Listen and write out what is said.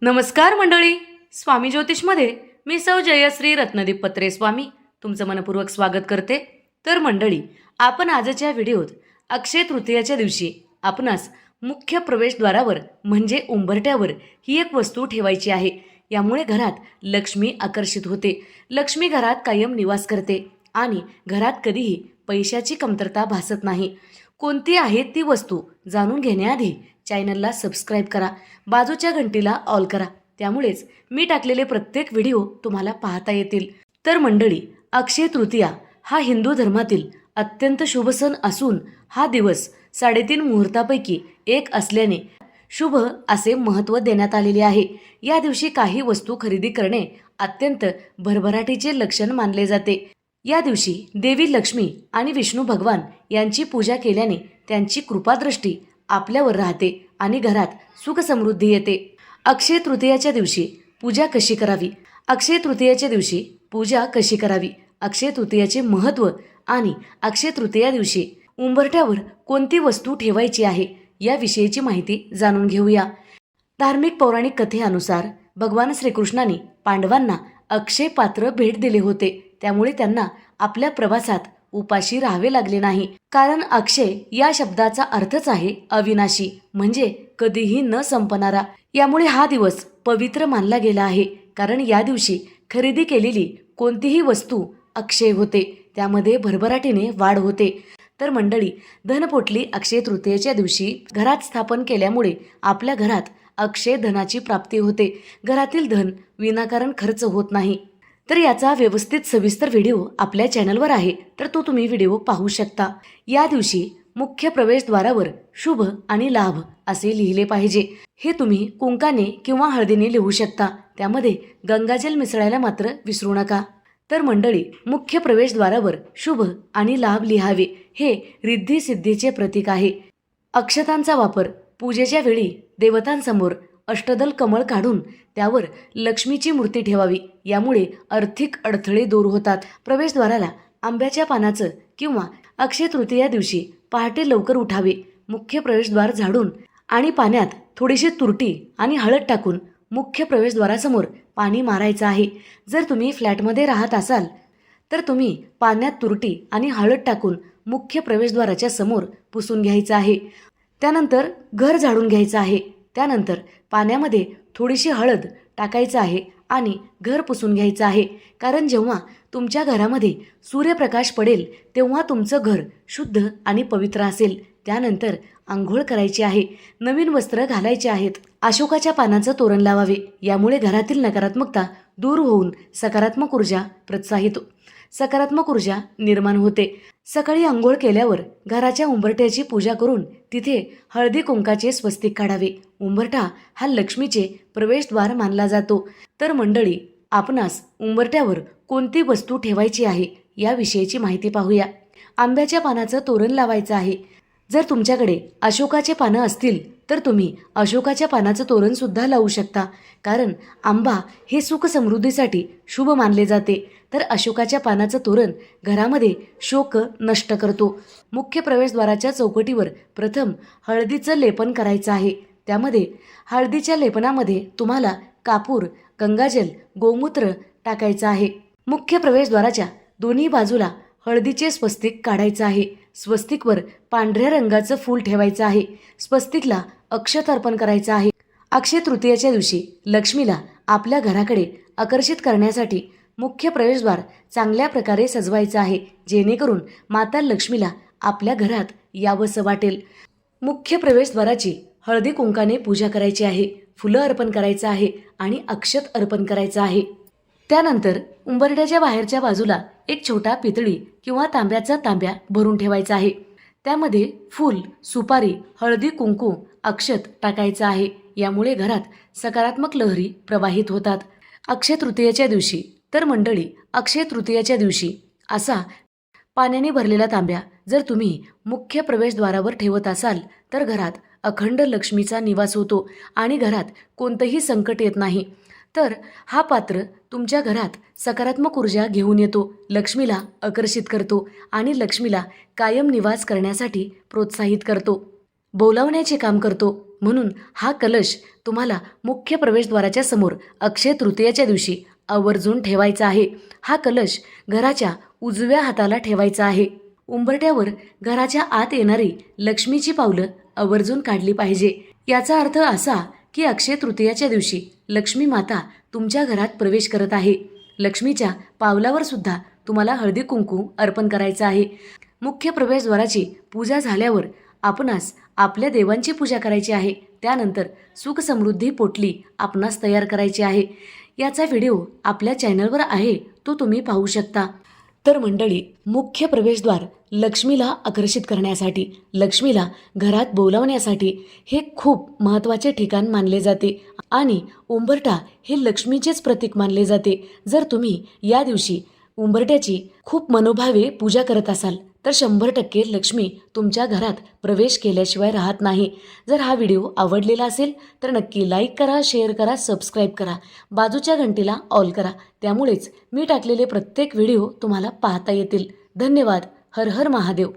नमस्कार मंडळी, स्वामी ज्योतिषमध्ये मी सौ जयश्री रत्नदीप पत्रे स्वामी तुमचं मनपूर्वक स्वागत करते. तर मंडळी, आपण आजच्या व्हिडिओत अक्षय तृतीयाच्या दिवशी आपणास मुख्य प्रवेशद्वारावर म्हणजे उंबरठ्यावर ही एक वस्तू ठेवायची आहे. यामुळे घरात लक्ष्मी आकर्षित होते, लक्ष्मी घरात कायम निवास करते आणि घरात कधीही पैशाची कमतरता भासत नाही. कोणती आहे ती वस्तू जाणून घेण्याआधी चॅनलला सबस्क्राईब करा, बाजूच्या घंटीला ऑल करा, त्यामुळेच मी टाकलेले प्रत्येक व्हिडिओ तुम्हाला पाहता येतील. तर मंडळी, अक्षय तृतीया हा हिंदू धर्मातील अत्यंत शुभ सण असून हा दिवस 3.5 मुहूर्तापैकी एक असल्याने शुभ असे महत्त्व देण्यात आलेले आहे. या दिवशी काही वस्तू खरेदी करणे अत्यंत भरभराटीचे लक्षण मानले जाते. या दिवशी देवी लक्ष्मी आणि विष्णू भगवान यांची पूजा केल्याने त्यांची कृपादृष्टी आपल्यावर राहते आणि घरात सुख समृद्धी येते. अक्षय तृतीयाच्या दिवशी पूजा कशी करावी? अक्षय तृतीयाच्या दिवशी पूजा कशी करावी? अक्षय तृतीयाचे महत्त्व आणि अक्षय तृतीया दिवशी उंबरठ्यावर कोणती वस्तू ठेवायची आहे याविषयीची माहिती जाणून घेऊया. धार्मिक पौराणिक कथेनुसार भगवान श्रीकृष्णाने पांडवांना अक्षय पात्र भेट दिले होते. त्यामुळे त्यांना आपल्या प्रवासात उपाशी राहावे लागले नाही. कारण अक्षय या शब्दाचा अर्थच आहे अविनाशी, म्हणजे कधीही न संपणारा. यामुळे हा दिवस पवित्र मानला गेला आहे. कारण या दिवशी खरेदी केलेली कोणतीही वस्तू अक्षय होते, त्यामध्ये भरभराटीने वाढ होते. तर मंडळी, धनपोटली अक्षय तृतीयेच्या दिवशी घरात स्थापन केल्यामुळे आपल्या घरात अक्षय धनाची प्राप्ती होते. घरातील धन विनाकारण खर्च होत नाही. तर याचा व्यवस्थित सविस्तर व्हिडिओ आपल्या चॅनलवर आहे, तर तो तुम्ही व्हिडिओ पाहू शकता. या दिवशी मुख्य प्रवेशद्वारावर शुभ आणि लाभ असे लिहिले पाहिजे. हे तुम्ही कुंकाने किंवा हळदीने लिहू शकता. त्यामध्ये गंगाजल मिसळायला मात्र विसरू नका. तर मंडळी, मुख्य प्रवेशद्वारावर शुभ आणि लाभ लिहावे हे रिद्धी सिद्धीचे प्रतीक आहे. अक्षतांचा वापर पूजेच्या वेळी देवतांसमोर अष्टदल कमळ काढून त्यावर लक्ष्मीची मूर्ती ठेवावी. यामुळे आर्थिक अडथळे दूर होतात. प्रवेशद्वाराला आंब्याच्या पानाचं किंवा अक्षय तृतीया दिवशी पहाटे लवकर उठावे. मुख्य प्रवेशद्वार झाडून आणि पाण्यात थोडीशी तुरटी आणि हळद टाकून मुख्य प्रवेशद्वारासमोर पाणी मारायचं आहे. जर तुम्ही फ्लॅटमध्ये राहत असाल तर तुम्ही पाण्यात तुरटी आणि हळद टाकून मुख्य प्रवेशद्वाराच्या समोर पुसून घ्यायचं आहे. त्यानंतर घर झाडून घ्यायचं आहे. त्यानंतर पाण्यामध्ये थोडीशी हळद टाकायचं आहे आणि घर पुसून घ्यायचं आहे. कारण जेव्हा तुमच्या घरामध्ये सूर्यप्रकाश पडेल तेव्हा तुमचं घर शुद्ध आणि पवित्र असेल. त्यानंतर आंघोळ करायची आहे, नवीन वस्त्र घालायचे आहेत. अशोकाच्या पानाचं तोरण लावावे. यामुळे घरातील नकारात्मकता दूर होऊन सकारात्मक ऊर्जा निर्माण होते. सकाळी आंघोळ केल्यावर घराच्या उंबरठ्याची पूजा करून तिथे हळदी कुंकाचे स्वस्तिक काढावे. उंबरठा हा लक्ष्मीचे प्रवेशद्वार मानला जातो. तर मंडळी, आपणास उंबरठ्यावर कोणती वस्तू ठेवायची आहे याविषयीची माहिती पाहूया. आंब्याच्या पानाचं तोरण लावायचं आहे. जर तुमच्याकडे अशोकाचे पानं असतील तर तुम्ही अशोकाच्या पानाचं तोरण सुद्धा लावू शकता. कारण आंबा हे सुख समृद्धीसाठी शुभ मानले जाते. तर अशोकाच्या पानाचं तोरण घरामध्ये शोक नष्ट करतो. मुख्य प्रवेशद्वाराच्या चौकटीवर प्रथम हळदीचं लेपन करायचं आहे. त्यामध्ये हळदीच्या लेपनामध्ये तुम्हाला कापूर, गंगाजल, गोमूत्र टाकायचं आहे. मुख्य प्रवेशद्वाराच्या दोन्ही बाजूला हळदीचे स्वस्तिक काढायचं आहे. स्वस्तिकवर पांढऱ्या रंगाचं फूल ठेवायचं आहे. स्वस्तिकला अक्षत अर्पण करायचं आहे. अक्षय तृतीयाच्या दिवशी लक्ष्मीला आपल्या घराकडे आकर्षित करण्यासाठी मुख्य प्रवेशद्वार चांगल्या प्रकारे सजवायचं आहे, जेणेकरून माता लक्ष्मीला आपल्या घरात यावंसं वाटेल. मुख्य प्रवेशद्वाराची हळदी कुंकाने पूजा करायची आहे, फुलं अर्पण करायचं आहे आणि अक्षत अर्पण करायचं आहे. त्यानंतर उंबरठ्याच्या बाहेरच्या बाजूला एक छोटा पितळी किंवा तांब्याचा तांब्या भरून ठेवायचा आहे. त्यामध्ये फूल, सुपारी, हळदी कुंकू, अक्षत टाकायचं आहे. यामुळे घरात सकारात्मक लहरी प्रवाहित होतात. अक्षय तृतीयाच्या दिवशी तर मंडळी, अक्षय तृतीयाच्या दिवशी असा पाण्याने भरलेला तांब्या जर तुम्ही मुख्य प्रवेशद्वारावर ठेवत असाल तर घरात अखंड लक्ष्मीचा निवास होतो आणि घरात कोणतंही संकट येत नाही. तर हा पात्र तुमच्या घरात सकारात्मक ऊर्जा घेऊन येतो, लक्ष्मीला आकर्षित करतो आणि लक्ष्मीला कायम निवास करण्यासाठी प्रोत्साहित करतो, बोलावण्याचे काम करतो. म्हणून हा कलश तुम्हाला मुख्य प्रवेशद्वाराच्या समोर अक्षय तृतीयेच्या दिवशी आवर्जून ठेवायचा आहे. हा कलश घराच्या उजव्या हाताला ठेवायचा आहे. उंबरठ्यावर घराच्या आत येणारी लक्ष्मीची पावलं आवर्जून काढली पाहिजे. याचा अर्थ असा की अक्षय तृतीयाच्या दिवशी लक्ष्मी माता तुमच्या घरात प्रवेश करत आहे. लक्ष्मीच्या पावलावर सुद्धा तुम्हाला हळदी कुंकू अर्पण करायचं आहे. मुख्य प्रवेशद्वाराची पूजा झाल्यावर आपणास आपल्या देवांची पूजा करायची आहे. त्यानंतर सुख समृद्धी पोटली आपणास तयार करायची आहे. याचा व्हिडिओ आपल्या चॅनलवर आहे, तो तुम्ही पाहू शकता. तर मंडळी, मुख्य प्रवेशद्वार लक्ष्मीला आकर्षित करण्यासाठी, लक्ष्मीला घरात बोलावण्यासाठी हे खूप महत्त्वाचे ठिकाण मानले जाते आणि उंबरठा हे लक्ष्मीचेच प्रतीक मानले जाते. जर तुम्ही या दिवशी उंबरठ्याची खूप मनोभावे पूजा करत असाल तर 100% लक्ष्मी तुमच्या घरात प्रवेश केल्याशिवाय राहत नाही. जर हा व्हिडिओ आवडलेला असेल तर नक्की लाईक करा, शेअर करा, सबस्क्राईब करा, बाजूच्या घंटीला ऑल करा. त्यामुळेच मी टाकलेले प्रत्येक व्हिडिओ तुम्हाला पाहता येतील. धन्यवाद. हर हर महादेव.